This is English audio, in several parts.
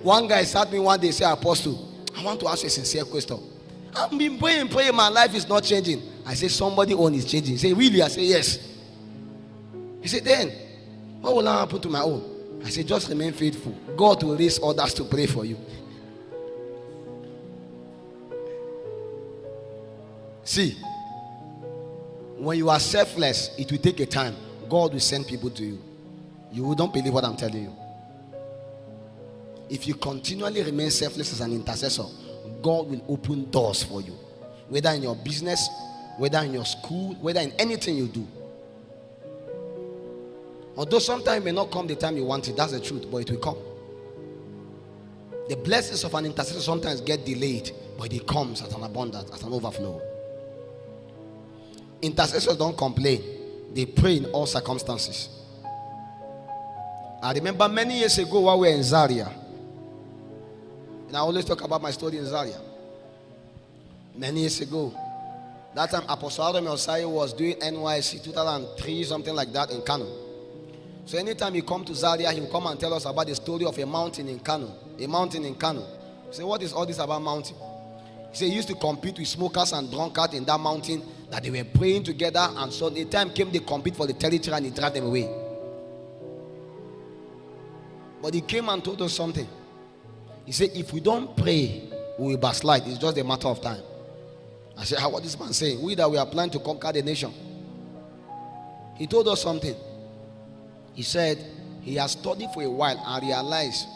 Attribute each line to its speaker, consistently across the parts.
Speaker 1: One guy sat me one day, say, Apostle, I want to ask you a sincere question. I've been praying, my life is not changing. I say, somebody own is changing. He say, really? I say, yes. He said, then what will happen to my own? I say, just remain faithful. God will raise others to pray for you. See, when you are selfless, it will take a time. God will send people to you. You don't believe what I'm telling you. If you continually remain selfless as an intercessor, God will open doors for you. Whether in your business, whether in your school, whether in anything you do. Although sometimes it may not come the time you want it, that's the truth, but it will come. The blessings of an intercessor sometimes get delayed, but it comes as an abundance, as an overflow. Intercessors don't complain. They pray in all circumstances. I remember many years ago while we were in Zaria, and I always talk about my story in Zaria. Many years ago, that time Apostle Messiah was doing NYC 2003, something like that in Kano. So anytime he come to Zaria, he will come and tell us about the story of a mountain in Kano. A mountain in Kano. Say, what is all this about mountain? He said he used to compete with smokers and drunkards in that mountain, that they were praying together, and so the time came they compete for the territory and he drive them away. But he came and told us something. He said, if we don't pray, we will backslide. It's just a matter of time. I said, what is this man saying? We that we are planning to conquer the nation. He told us something. He said he has studied for a while and realized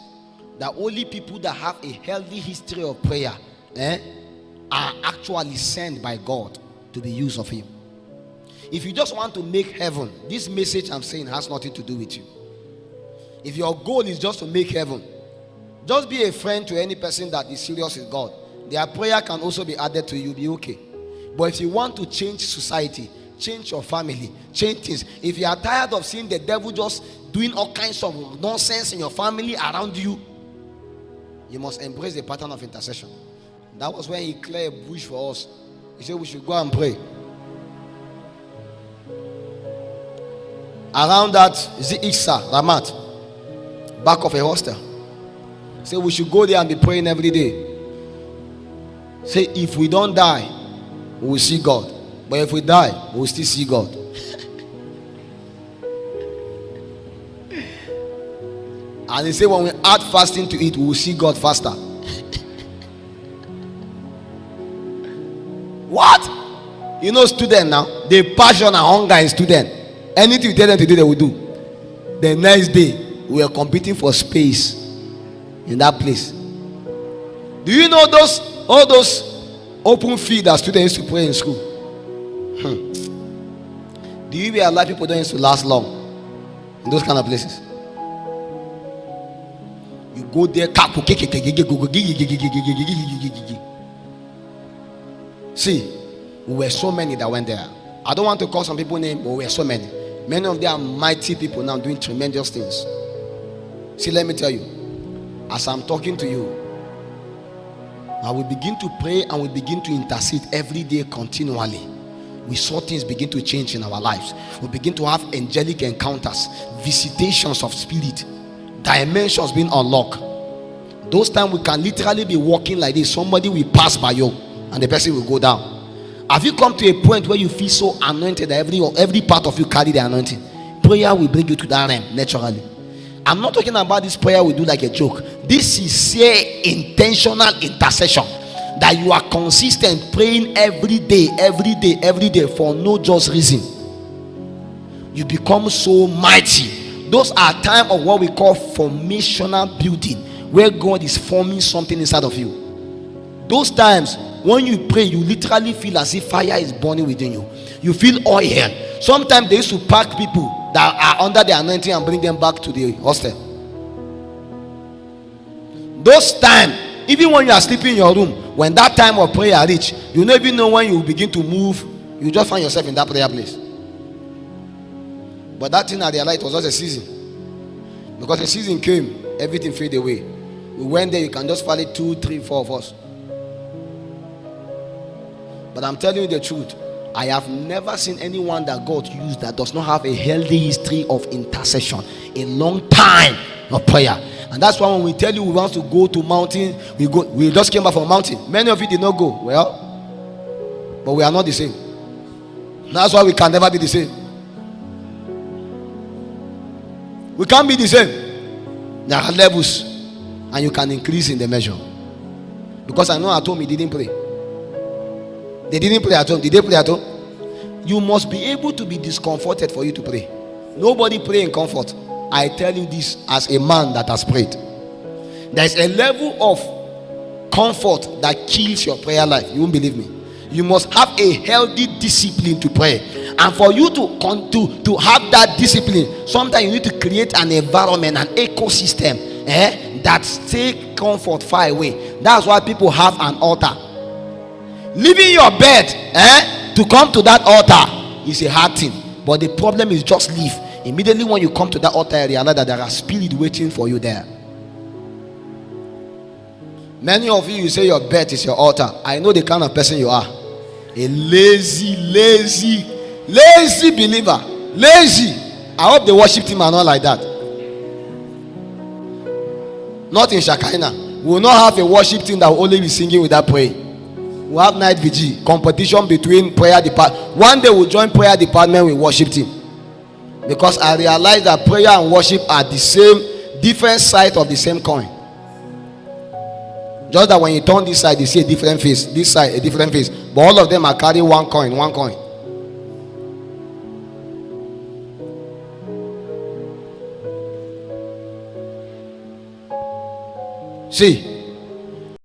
Speaker 1: that only people that have a healthy history of prayer are actually sent by God to be used of him. If you just want to make heaven, this message I'm saying has nothing to do with you. If your goal is just to make heaven, just be a friend to any person that is serious with God. Their prayer can also be added to you, be okay. But if you want to change society, change your family, change things, if you are tired of seeing the devil just doing all kinds of nonsense in your family around you, you must embrace the pattern of intercession. That was when he cleared a bush for us. He said we should go and pray. Around that, Iksa, Ramat, back of a hostel. Say we should go there and be praying every day. Say if we don't die, we will see God. But if we die, we will still see God. And he said when we add fasting to it, we will see God faster. What? You know student now, the passion and hunger in student. Anything you tell them to do, they will do. The next day, we are competing for space in that place. Do you know all those open field that students used to pray in school? Do you realize people don't used to last long in those kind of places? You go there, see, we were so many that went there. I don't want to call some people names, but we were so many. Many of them are mighty people now doing tremendous things. See, let me tell you, as I'm talking to you, I will begin to pray and we begin to intercede every day continually. We saw things begin to change in our lives. We begin to have angelic encounters, visitations of spirit, dimensions being unlocked. Those times we can literally be walking like this. Somebody will pass by you and the person will go down. Have you come to a point where you feel so anointed that every part of you carry the anointing? Prayer will bring you to that realm naturally. I'm not talking about this prayer we do like a joke. This is say intentional intercession, that you are consistent praying every day for no just reason. You become so mighty. Those are times of what we call formational building, where God is forming something inside of you. Those times when you pray, you literally feel as if fire is burning within you. You feel oil. Sometimes they used to pack people that are under the anointing and bring them back to the hostel. Those times, even when you are sleeping in your room, when that time of prayer reach, you don't even know when you begin to move. You just find yourself in that prayer place. But that thing I realized was just a season. Because the season came, everything faded away. We went there, you can just follow 2, 3, 4 of us. But I'm telling you the truth, I have never seen anyone that God used that does not have a healthy history of intercession, a long time of prayer. And that's why when we tell you we want to go to mountain, we just came back from mountain. Many of you did not go. Well, but we are not the same. That's why we can never be the same. We can't be the same. There are levels, and you can increase in the measure. Because I know at home he didn't pray. They didn't pray at home. Did they pray at home? You must be able to be discomforted for you to pray. Nobody pray in comfort. I tell you this as a man that has prayed. There is a level of comfort that kills your prayer life. You won't believe me. You must have a healthy discipline to pray. And for you to have that discipline, sometimes you need to create an environment, an ecosystem that take comfort far away. That's why people have an altar. Leaving your bed to come to that altar is a hard thing. But the problem is just leave. Immediately when you come to that altar, you realize that there are spirits waiting for you there. Many of you say your bed is your altar. I know the kind of person you are. A lazy believer. Lazy. I hope the worship team are not like that. Not in SHEKINAH. We will not have a worship team that will only be singing without praying. We have night vigil, competition between prayer department. One day we'll join prayer department with worship team. Because I realize that prayer and worship are the same, different side of the same coin. Just that when you turn this side, you see a different face. This side, a different face. But all of them are carrying one coin, one coin. See,